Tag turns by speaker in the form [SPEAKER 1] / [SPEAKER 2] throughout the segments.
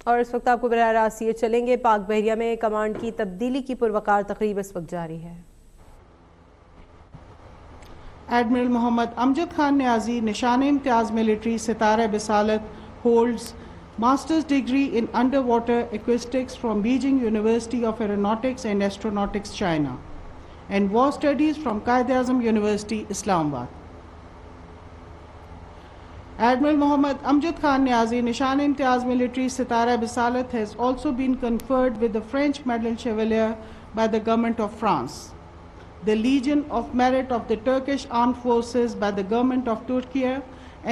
[SPEAKER 1] اور اس وقت آپ کو براہ راست یہ چلیں گے، پاک بحریہ میں کمانڈ کی تبدیلی کی پروقار تقریب اس وقت جاری ہے۔
[SPEAKER 2] ایڈمرل محمد امجد خان نیازی نشان امتیاز ملٹری ستارہ بسالت holds master's degree in underwater acoustics from Beijing University of Aeronautics and Astronautics, China, and war studies from Quaid-e-Azam University, Islamabad. Admiral Mohammad Amjad Khan Niazi Nishan Imtiaz Military Sitara Bisalat has also been conferred with the French Medal Chevalier by the government of France, the Legion of Merit of the Turkish Armed Forces by the government of Turkey,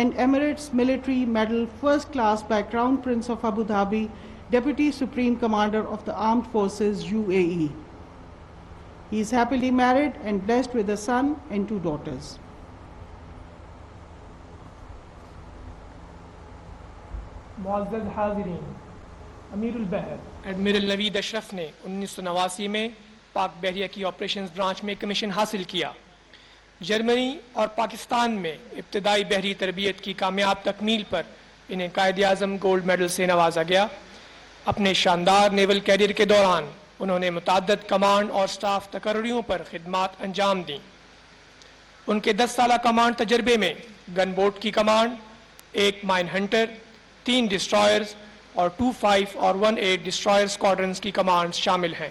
[SPEAKER 2] and Emirates Military Medal First Class by Crown Prince of Abu Dhabi, Deputy Supreme Commander of the Armed Forces, UAE. He is happily married and blessed with a son and 2 daughters.
[SPEAKER 3] معزز حاضرین، امیر البحر admiral Naveed اشرف نے 1989 میں پاک بحریہ کی operations branch میں commission حاصل کیا۔ جرمنی اور پاکستان میں ابتدائی بحری تربیت کی کامیاب تکمیل پر انہیں قائد اعظم گولڈ میڈل سے نوازا گیا۔ اپنے شاندار نیول کیریئر کے دوران انہوں نے متعدد کمانڈ اور سٹاف تقرریوں پر خدمات انجام دیں۔ ان کے 10 سالہ کمانڈ تجربے میں گن بوٹ کی کمانڈ، 1 مائن ہنٹر، 3 ڈسٹرائرز اور 25 اور 18 ڈسٹرائر اسکواڈرنز کی کمانڈز شامل ہیں۔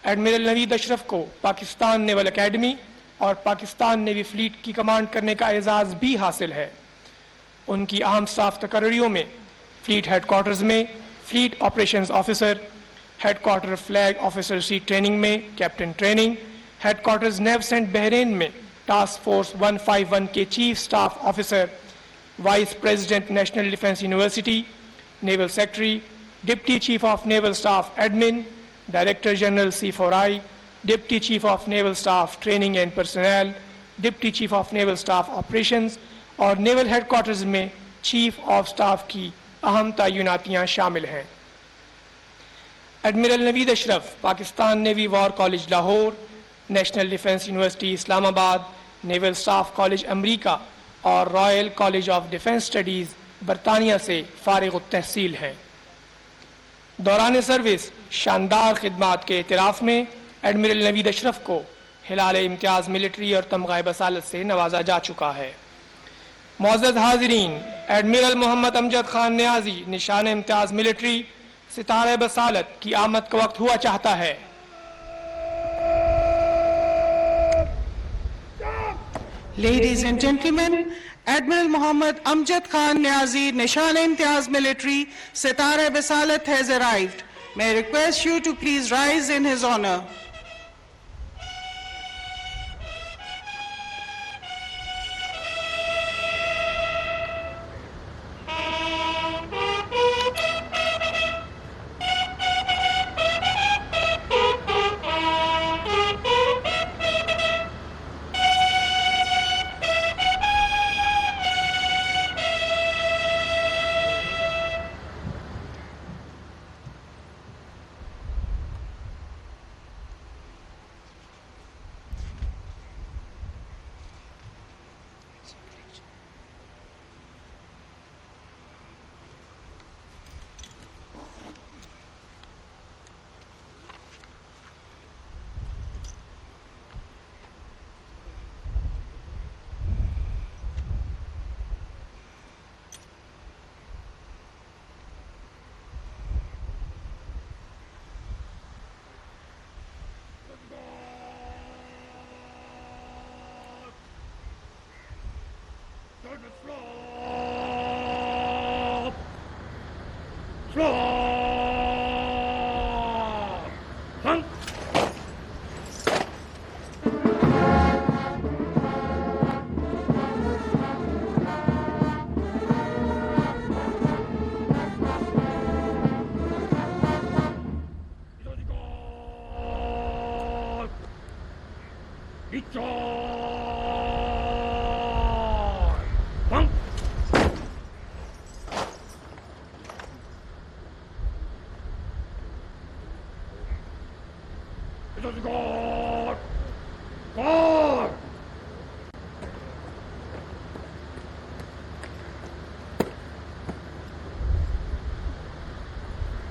[SPEAKER 3] ایڈمرل نوید اشرف کو پاکستان نیول اکیڈمی اور پاکستان نیوی فلیٹ کی کمانڈ کرنے کا اعزاز بھی حاصل ہے۔ ان کی اہم سٹاف تقرریوں میں فلیٹ ہیڈ کوارٹرز میں fleet operations officer, headquarters flag officer sea training میں captain training, headquarters NAVCENT Bahrain میں ٹاسک فورس 151 کے chief staff officer, vice president national defence university, naval secretary, deputy chief of naval staff admin, director general C4I، deputy chief of naval staff training and personnel, deputy chief of naval staff operations اور naval headquarters میں chief of staff کی اہم تعیناتیاں شامل ہیں۔ Admiral Naveed Ashraf Pakistan navy war college Lahore, national defence university Islamabad, naval staff college امریکہ اور royal college of defence studies برطانیہ سے فارغ التحصیل ہیں۔ دوران سروس شاندار خدمات کے اعتراف میں ایڈمرل نوید اشرف کو ہلال امتیاز ملٹری اور تمغہ بسالت سے نوازا جا چکا ہے۔ معزز حاضرین، ایڈمرل محمد امجد خان نیازی نشان امتیاز ملٹری ستارہ بسالت کی آمد کا وقت ہوا چاہتا ہے۔
[SPEAKER 2] Ladies and gentlemen, Admiral Mohammad Amjad Khan Niazi, Nishan Imtiaz Military, Sitara Bisalat has arrived. May I request you to please rise in his honor.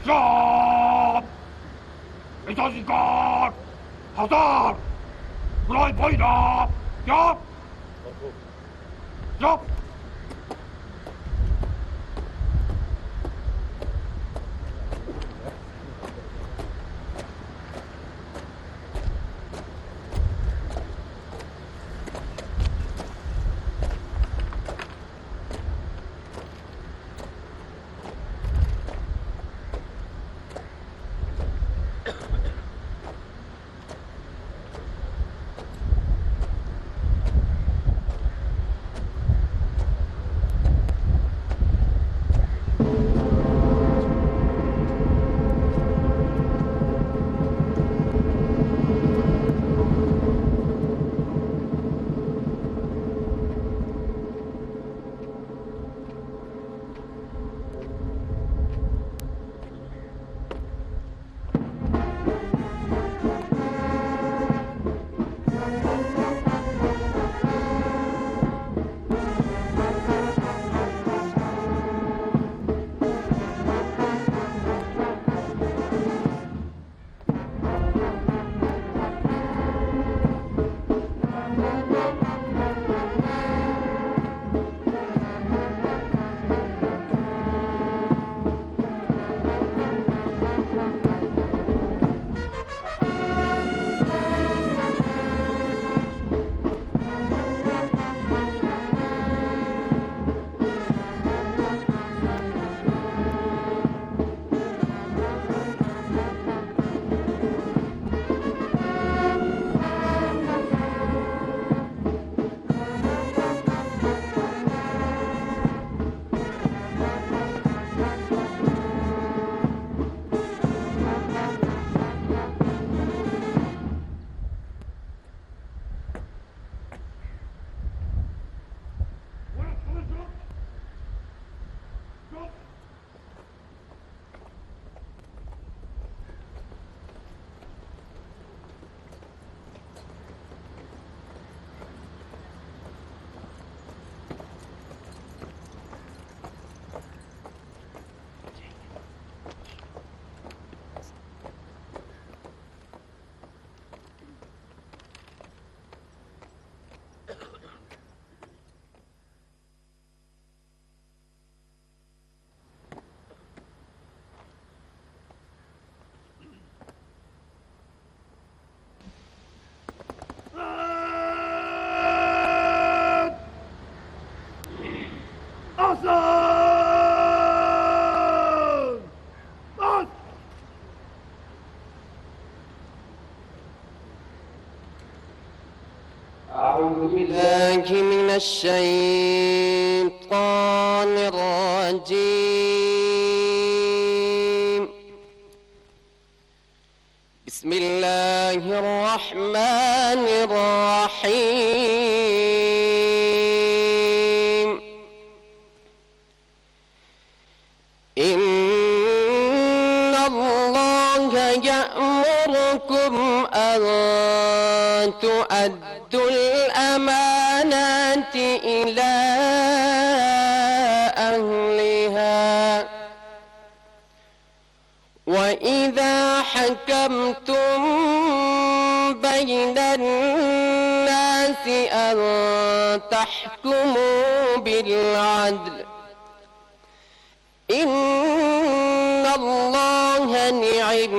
[SPEAKER 4] 上！你再是干，好的，来配搭，入，入。
[SPEAKER 5] أعوذ بالله من الشيطان الرجيم. بسم الله الرحمن الرحيم. إن الله يأمركم أن تؤدوا الأمانات إلى أهلها وإذا حكمتم بين الناس أن تحكموا بالعدل إن الله نعم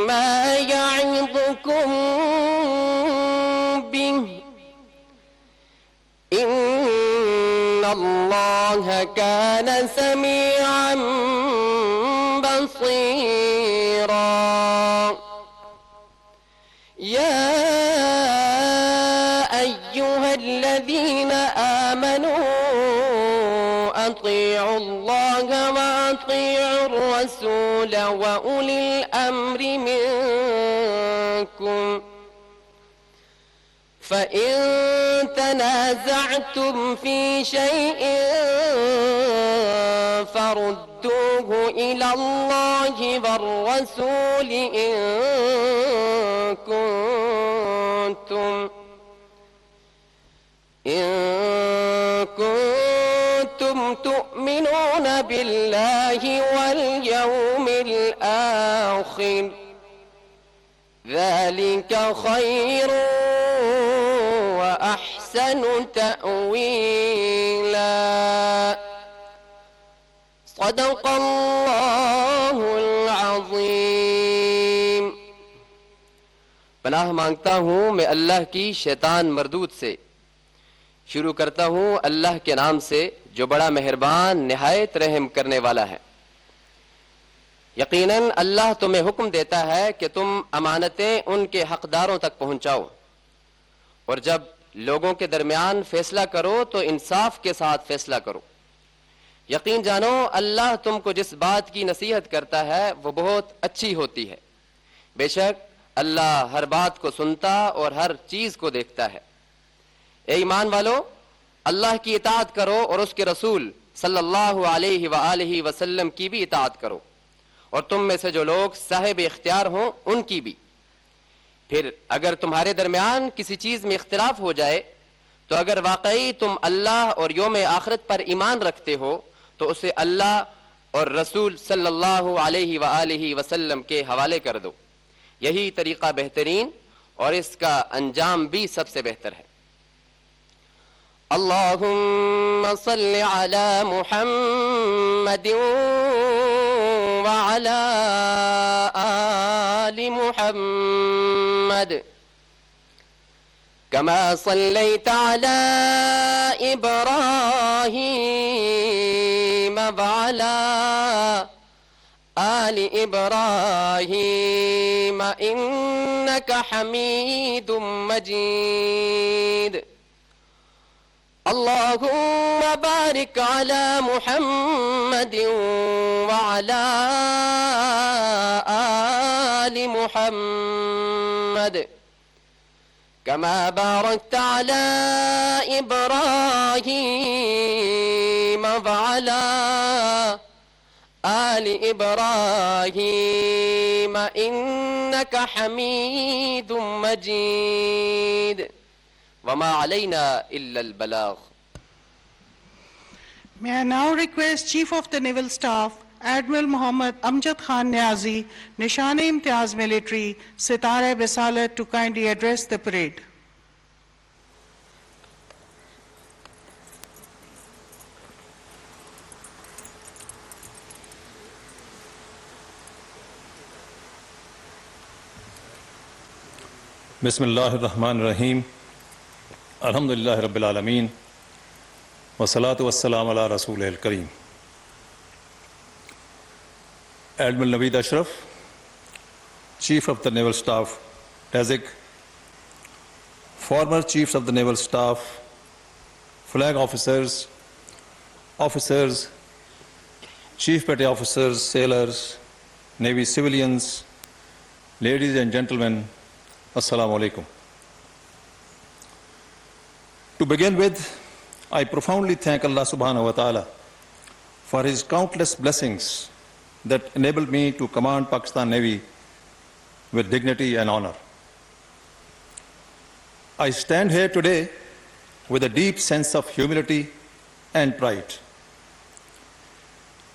[SPEAKER 5] ما يعظكم به إن الله كان سميعا بصيرا. يا أيها الذين آمنوا أطيعوا الله وأطيعوا الرسول وأولي الأمر منكم فإن تنازعتم في شيء فردوه إلى الله والرسول إن كنتم تؤمنون يؤمنون بالله واليوم الآخر ذلك خير وأحسن تأويلا صدق الله العظيم. پناہ مانگتا ہوں میں اللہ کی شیطان مردود سے. شروع کرتا ہوں اللہ کے نام سے جو بڑا مہربان نہایت رحم کرنے والا ہے. یقیناً اللہ تمہیں حکم دیتا ہے کہ تم امانتیں ان کے حقداروں تک پہنچاؤ، اور جب لوگوں کے درمیان فیصلہ کرو تو انصاف کے ساتھ فیصلہ کرو. یقین جانو اللہ تم کو جس بات کی نصیحت کرتا ہے وہ بہت اچھی ہوتی ہے. بے شک اللہ ہر بات کو سنتا اور ہر چیز کو دیکھتا ہے. اے ایمان والو، اللہ کی اطاعت کرو اور اس کے رسول صلی اللہ علیہ وآلہ وسلم کی بھی اطاعت کرو، اور تم میں سے جو لوگ صاحب اختیار ہوں ان کی بھی. پھر اگر تمہارے درمیان کسی چیز میں اختلاف ہو جائے تو اگر واقعی تم اللہ اور یوم آخرت پر ایمان رکھتے ہو تو اسے اللہ اور رسول صلی اللہ علیہ وآلہ وسلم کے حوالے کر دو. یہی طریقہ بہترین اور اس کا انجام بھی سب سے بہتر ہے. اللہم صل علی محمد وعلى آل محمد كما صليت على إبراهيم وعلى آل إبراهيم إنك حميد مجيد. اللهم بارك على محمد وعلى آل محمد كما باركت على إبراهيم وعلى آل إبراهيم إنك حميد مجيد. وما علينا إلا البلاغ.
[SPEAKER 2] May I now request Chief of the Naval Staff, Admiral Mohammad Amjad Khan Niazi, Nishan-e-Imtiaz Military, Sitara-e-Bisalat, to kindly address the parade.
[SPEAKER 6] بسم اللہ الرحمن الرحیم. الحمدللہ رب العالمین والصلاة والسلام علی رسول الکریم. Admiral Naveed Ashraf, chief of the naval staff dais, former chiefs of the naval staff, flag officers, chief petty officers, sailors, navy civilians, ladies and gentlemen, السلام علیکم. To begin with, I profoundly thank Allah subhanahu wa ta'ala for His countless blessings that enabled me to command Pakistan Navy with dignity and honor. I stand here today with a deep sense of humility and pride.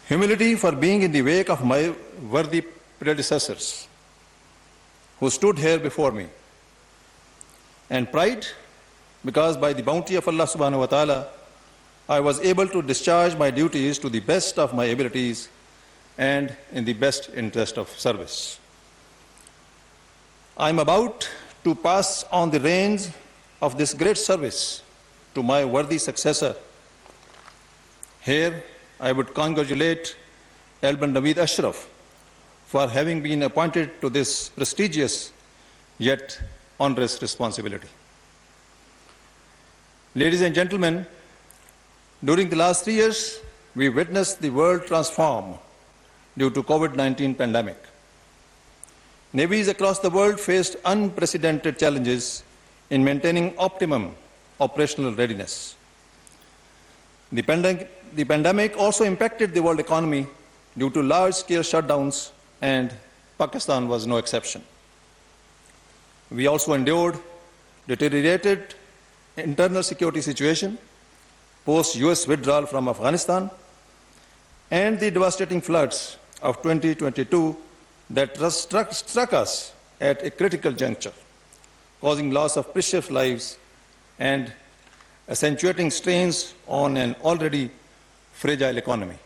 [SPEAKER 6] Humility for being in the wake of my worthy predecessors who stood here before me, and pride because by the bounty of Allah subhanahu wa ta'ala, I was able to discharge my duties to the best of my abilities and in the best interest of service. I am about to pass on the reins of this great service to my worthy successor. Here, I would congratulate Admiral Naveed Ashraf for having been appointed to this prestigious yet onerous responsibility. Ladies and gentlemen, during the last 3 years, we witnessed the world transform due to COVID-19 pandemic. Navies across the world faced unprecedented challenges in maintaining optimum operational readiness. The pandemic also impacted the world economy due to large-scale shutdowns, and Pakistan was no exception. We also endured deteriorated internal security situation post-US withdrawal from Afghanistan and the devastating floods of 2022 that struck us at a critical juncture, causing loss of precious lives and accentuating strains on an already fragile economy.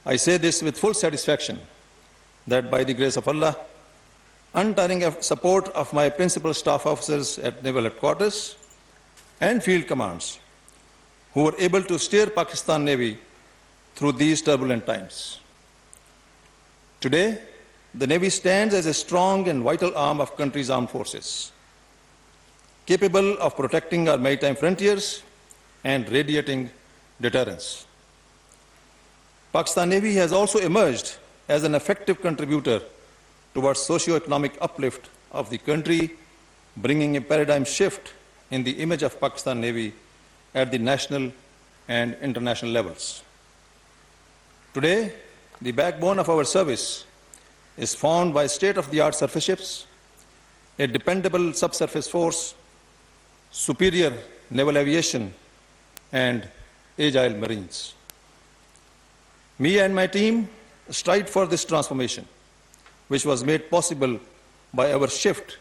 [SPEAKER 6] I say this with full satisfaction that by the grace of Allah, untiring support of my principal staff officers at Naval Headquarters and field commands, who were able to steer Pakistan Navy through these turbulent times. Today, the Navy stands as a strong and vital arm of country's armed forces, capable of protecting our maritime frontiers and radiating deterrence. Pakistan Navy has also emerged as an effective contributor towards socio-economic uplift of the country, bringing a paradigm shift in the image of Pakistan Navy at the national and international levels. Today, the backbone of our service is formed by state-of-the-art surface ships, a dependable subsurface force, superior naval aviation, and agile marines. Me and my team strive for this transformation, which was made possible by our shift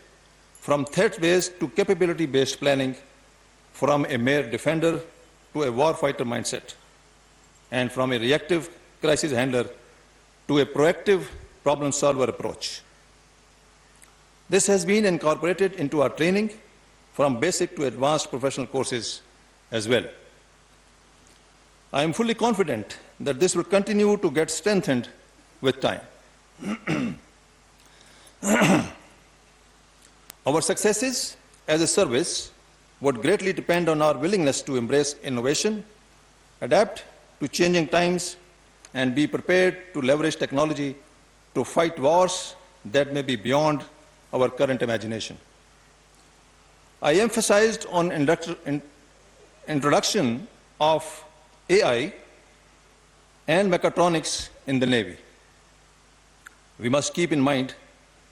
[SPEAKER 6] from threat-based to capability-based planning, from a mere defender to a warfighter mindset, and from a reactive crisis handler to a proactive problem solver approach. This has been incorporated into our training from basic to advanced professional courses as well. I am fully confident that this will continue to get strengthened with time. Our successes as a service would greatly depend on our willingness to embrace innovation, adapt to changing times, and be prepared to leverage technology to fight wars that may be beyond our current imagination. I emphasized on introduction of AI and mechatronics in the Navy. We must keep in mind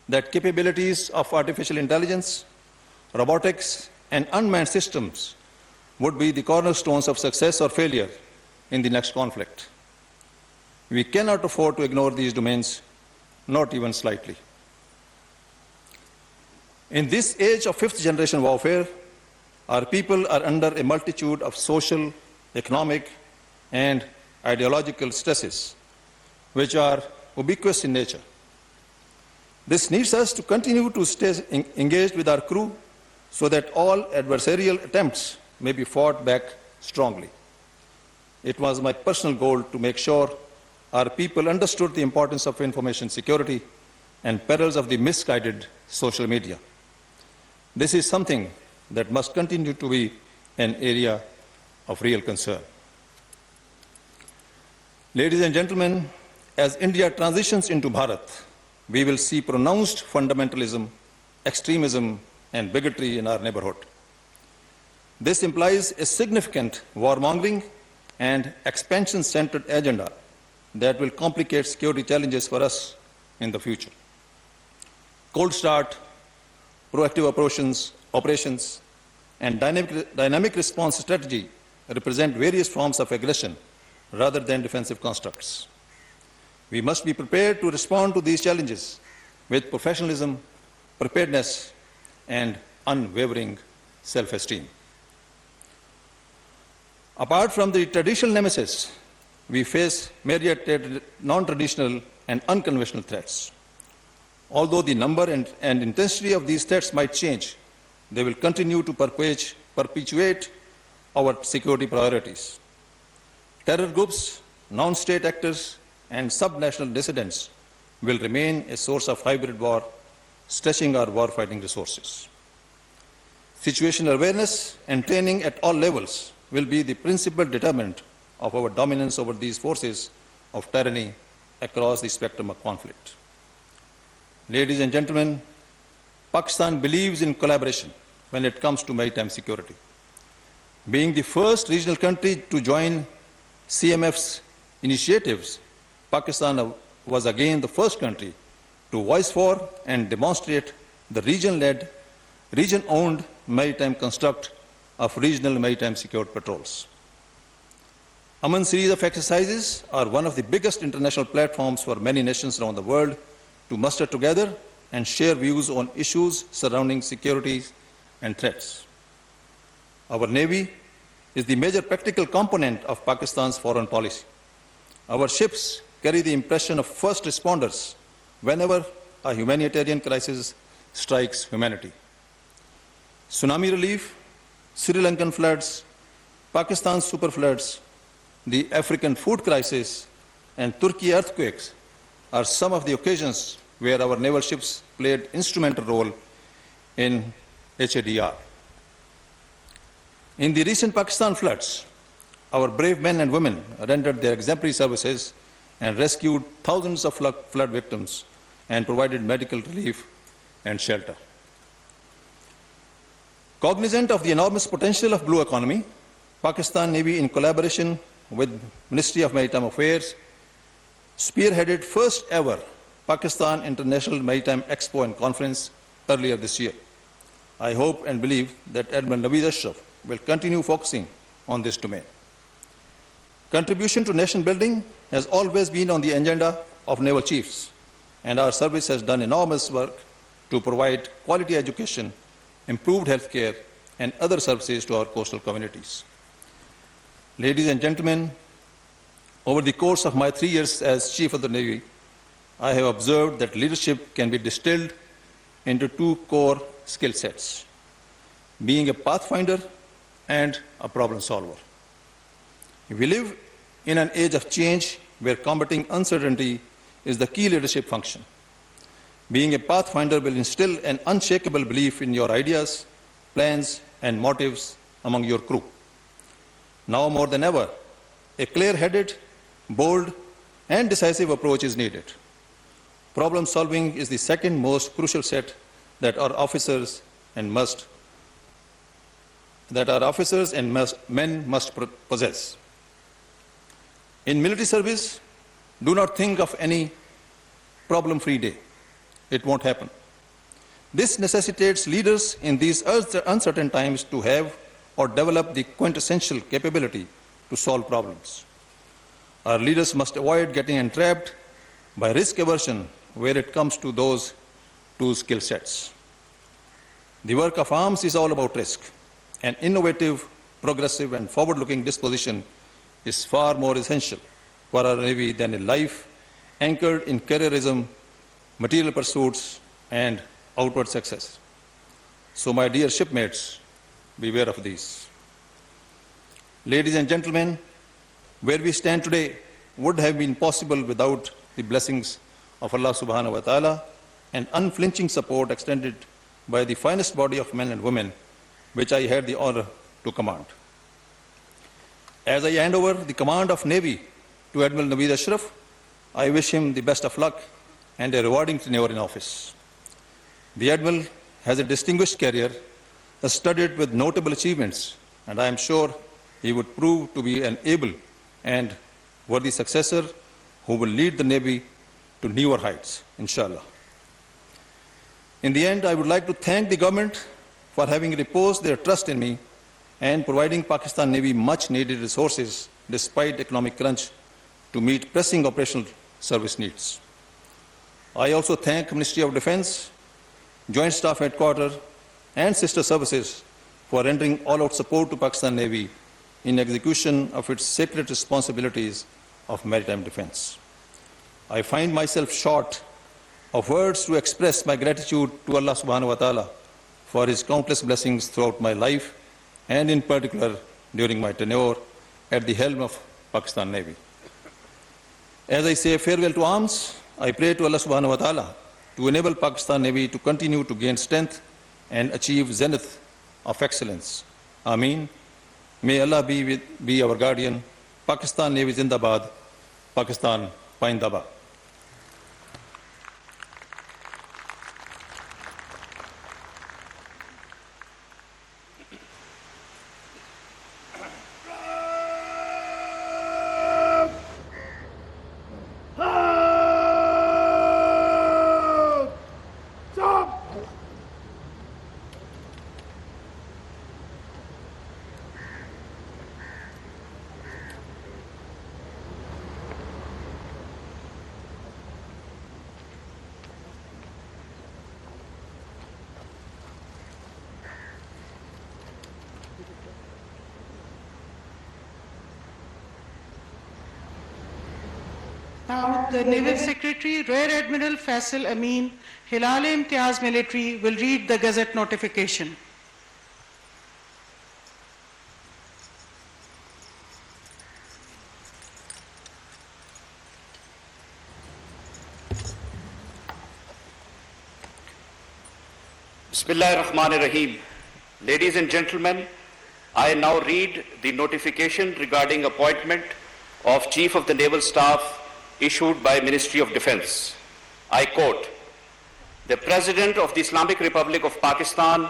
[SPEAKER 6] that capabilities of artificial intelligence, robotics, and unmanned systems would be the cornerstones of success or failure in the next conflict. We cannot afford to ignore these domains, not even slightly. In this age of fifth-generation warfare, our people are under a multitude of social, economic, and ideological stresses, which are ubiquitous in nature. This needs us to continue to stay engaged with our crew so that all adversarial attempts may be fought back strongly. It was my personal goal to make sure our people understood the importance of information security and perils of the misguided social media. This is something that must continue to be an area of real concern. Ladies and gentlemen, as India transitions into Bharat, we will see pronounced fundamentalism, extremism, and bigotry in our neighborhood. This implies a significant warmongering and expansion-centered agenda that will complicate security challenges for us in the future. Cold start, proactive operations, and dynamic response strategy represent various forms of aggression rather than defensive constructs. We must be prepared to respond to these challenges with professionalism, preparedness, and unwavering self-esteem. Apart from the traditional nemesis, we face myriad non-traditional and unconventional threats. Although the number and intensity of these threats might change, they will continue to perpetuate our security priorities. Terror groups, non-state actors, and subnational dissidents will remain a source of hybrid war, stretching our warfighting resources. Situational awareness and training at all levels will be the principal determinant of our dominance over these forces of tyranny across the spectrum of conflict. Ladies and gentlemen, Pakistan believes in collaboration when it comes to maritime security. Being the first regional country to join CMF's initiatives, Pakistan was again the first country to voice for and demonstrate the region-led, region-owned maritime construct of regional maritime security patrols. Aman series of exercises are one of the biggest international platforms for many nations around the world to muster together and share views on issues surrounding security and threats. Our Navy is the major practical component of Pakistan's foreign policy. Our ships carry the impression of first responders whenever a humanitarian crisis strikes humanity. Tsunami relief, Sri Lankan floods, Pakistan's super floods, the African food crisis, and Turkey earthquakes are some of the occasions where our naval ships played instrumental role in HADR. In the recent Pakistan floods, our brave men and women rendered their exemplary services and rescued thousands of flood victims and provided medical relief and shelter. Cognizant of the enormous potential of blue economy, Pakistan Navy, in collaboration with Ministry of Maritime Affairs, spearheaded first ever Pakistan International Maritime Expo and Conference earlier this year. I hope and believe that Admiral Naveed Ashraf will continue focusing on this domain. Contribution to nation building has always been on the agenda of naval chiefs, and our service has done enormous work to provide quality education, improved healthcare, and other services to our coastal communities. Ladies and gentlemen, over the course of my 3 years as Chief of the Navy, I have observed that leadership can be distilled into two core skill sets: being a pathfinder and a problem solver. We live in an age of change where combating uncertainty is the key leadership function. Being a pathfinder will instill an unshakable belief in your ideas, plans, and motives among your crew. Now more than ever, a clear-headed, bold, and decisive approach is needed. Problem solving is the second most crucial set that our officers and men must possess. In military service, do not think of any problem-free day. It won't happen. This necessitates leaders in these uncertain times to have or develop the quintessential capability to solve problems. Our leaders must avoid getting entrapped by risk aversion where it comes to those two skill sets. The work of arms is all about risk. An innovative, progressive, and forward-looking disposition is far more essential for our Navy than a life anchored in careerism, material pursuits, and outward success. So, my dear shipmates, beware of these. Ladies and gentlemen, where we stand today would have been possible without the blessings of Allah subhanahu wa ta'ala and unflinching support extended by the finest body of men and women which I had the honor to command. As I hand over the command of Navy to Admiral Naveed Ashraf, I wish him the best of luck and a rewarding tenure in office. The Admiral has a distinguished career, studded with notable achievements, and I am sure he would prove to be an able and worthy successor who will lead the Navy to newer heights, inshallah. In the end, I would like to thank the government for having reposed their trust in me and providing Pakistan Navy much needed resources despite economic crunch to meet pressing operational service needs. I also thank Ministry of Defense, Joint Staff Headquarters, and sister services for rendering all-out support to Pakistan Navy in execution of its sacred responsibilities of maritime defense. I find myself short of words to express my gratitude to Allah subhanahu wa ta'ala for His countless blessings throughout my life and in particular during my tenure at the helm of Pakistan Navy. As I say farewell to arms, I pray to Allah subhanahu wa ta'ala to enable Pakistan Navy to continue to gain strength and achieve zenith of excellence. Ameen. May Allah be our guardian. Pakistan Navy Zindabad. Pakistan Paindabad.
[SPEAKER 2] Now, the Naval Secretary, Rear Admiral Faisal Amin, Hilal-e-Imtiaz Military, will read the Gazette notification.
[SPEAKER 4] Bismillah ar-Rahman ar-Rahim. Ladies and gentlemen, I now read the notification regarding appointment of Chief of the Naval Staff issued by Ministry of Defence. I quote, "The President of the Islamic Republic of Pakistan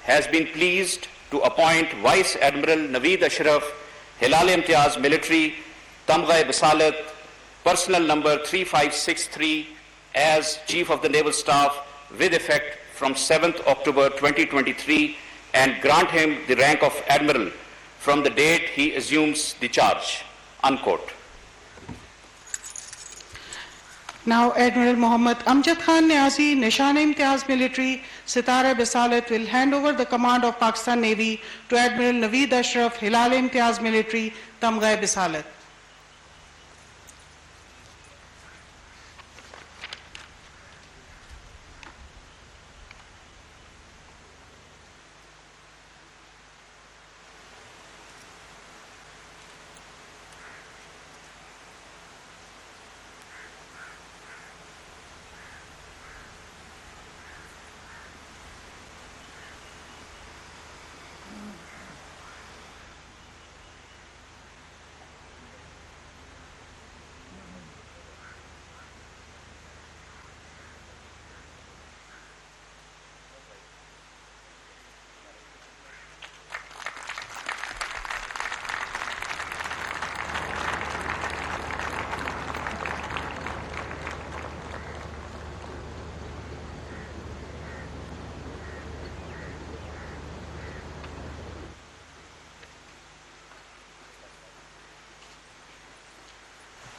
[SPEAKER 4] has been pleased to appoint Vice Admiral Naveed Ashraf, Hilal-e-Imtiaz Military, Tamgha-e Bisalat, personnel number 3563 as Chief of the Naval Staff with effect from 7th October 2023 and grant him the rank of Admiral from the date he assumes the charge." Unquote.
[SPEAKER 2] Now, Admiral Muhammad Amjad Khan Niazi, Nishan-e-Imtiaz Military, Sitara-e-Bisalat, will hand over the command of Pakistan Navy to Admiral Naveed Ashraf, Hilal-e-Imtiaz Military, Tamgha-e-Bisalat.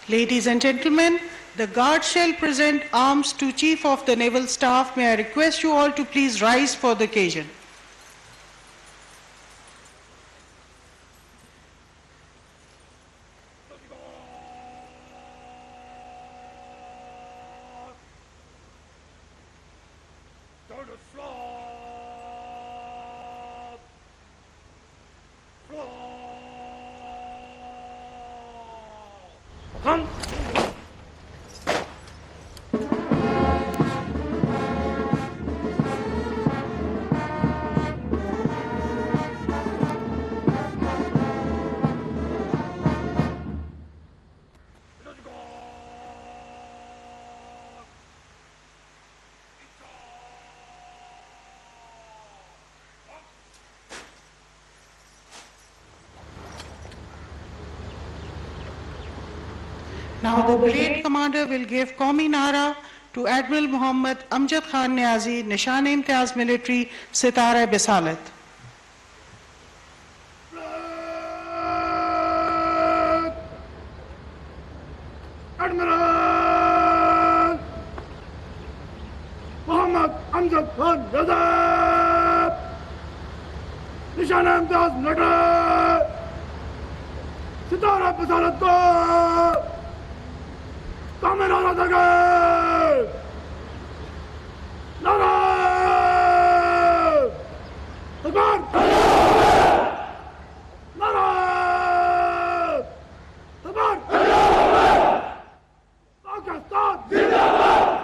[SPEAKER 2] Ladies and gentlemen, the Guard shall present arms to Chief of the Naval Staff. May I request you all to please rise for the occasion. Now the brigade commander will give Qawmi Nara to Admiral Muhammad Amjad Khan Niazi, Nishan-e-Imtiaz Military, Sitara-e-Bisalat.
[SPEAKER 4] Admiral Muhammad Amjad Khan Niazi, Nishan-e-Imtiaz Military, Sitara-e-Bisalat ko Qawmi Nara dege! Nara! Takbir! Nara! Takbir! Pakistan! Zindabad!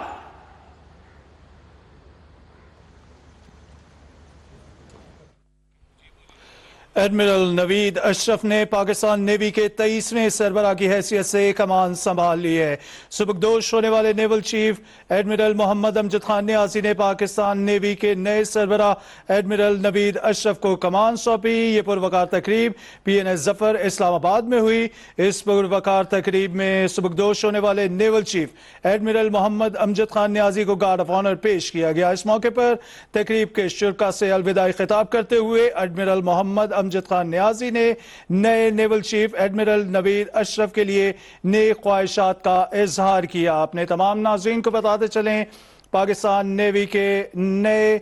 [SPEAKER 7] Admiral Naveed Ashraf ने Pakistan navy के 23वें सरबराह की हैसियत से कमान संभाल ली है। सुबकदोश होने वाले naval chief admiral Mohammad Amjad Khan Niazi ने पाकिस्तान नेवी के नए सरबराह एडमिरल नवीद अशरफ को कमान सौंपी। ये पुरवकार तकरीब PNS जफर इस्लामाबाद में हुई। इस पुरवकार तकरीब में सुबकदोश होने वाले naval chief admiral Mohammad Amjad Khan Niazi को गार्ड ऑफ ऑनर पेश किया गया। इस मौके पर तकरीब के शुरका से अलविदाई खिताब करते हुए एडमिरल मोहम्मद अमजद खान नियाजी ने नए naval chief admiral Naveed Ashraf के लिए नेक ख्वाहिशात का इजहार किया। अपने तमाम नाज़रीन को बताते चलें, पाकिस्तान नेवी के नए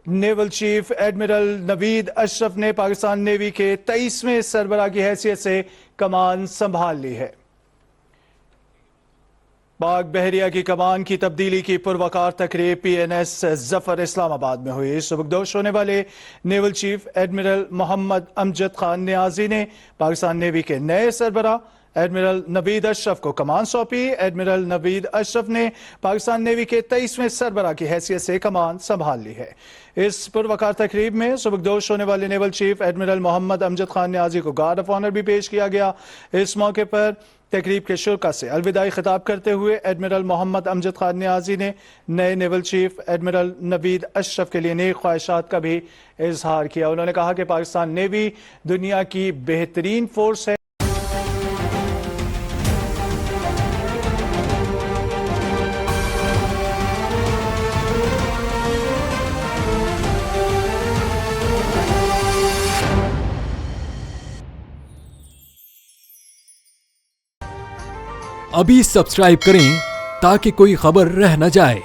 [SPEAKER 7] naval chief admiral Naveed Ashraf ने पाकिस्तान नेवी के 23वें सरबराह की हैसियत से कमान संभाल ली है। पाक बहरिया की कमान की तब्दीली की पुरवकार तकरीब PNS जफर इस्लामाबाद में हुई। सुबकदोश होने वाले naval chief admiral Mohammad Amjad Khan Niazi ने पाकिस्तान नेवी के नए सरबराह एडमिरल नवीद अशरफ को कमान सौंपी। एडमिरल नवीद अशरफ ने पाकिस्तान नेवी के 23वें सरबराह की हैसियत से कमान संभाल ली है। इस पुरवकार तकरीब में सुबकदोश होने वाले naval chief admiral Mohammad Amjad Khan Niazi को गार्ड ऑफ ऑनर भी पेश किया गया। इस मौके पर तकरीब के शुरा से अलविदाई खिताब करते हुए एडमिरल मोहम्मद अमजद खान नियाजी ने नए naval chief admiral Naveed Ashraf के लिए नेक ख्वाहिशात का भी इजहार किया। उन्होंने कहा कि पाकिस्तान नेवी दुनिया की बेहतरीन फोर्स है।
[SPEAKER 8] अभी सब्सक्राइब करें ताकि कोई खबर रह न जाए।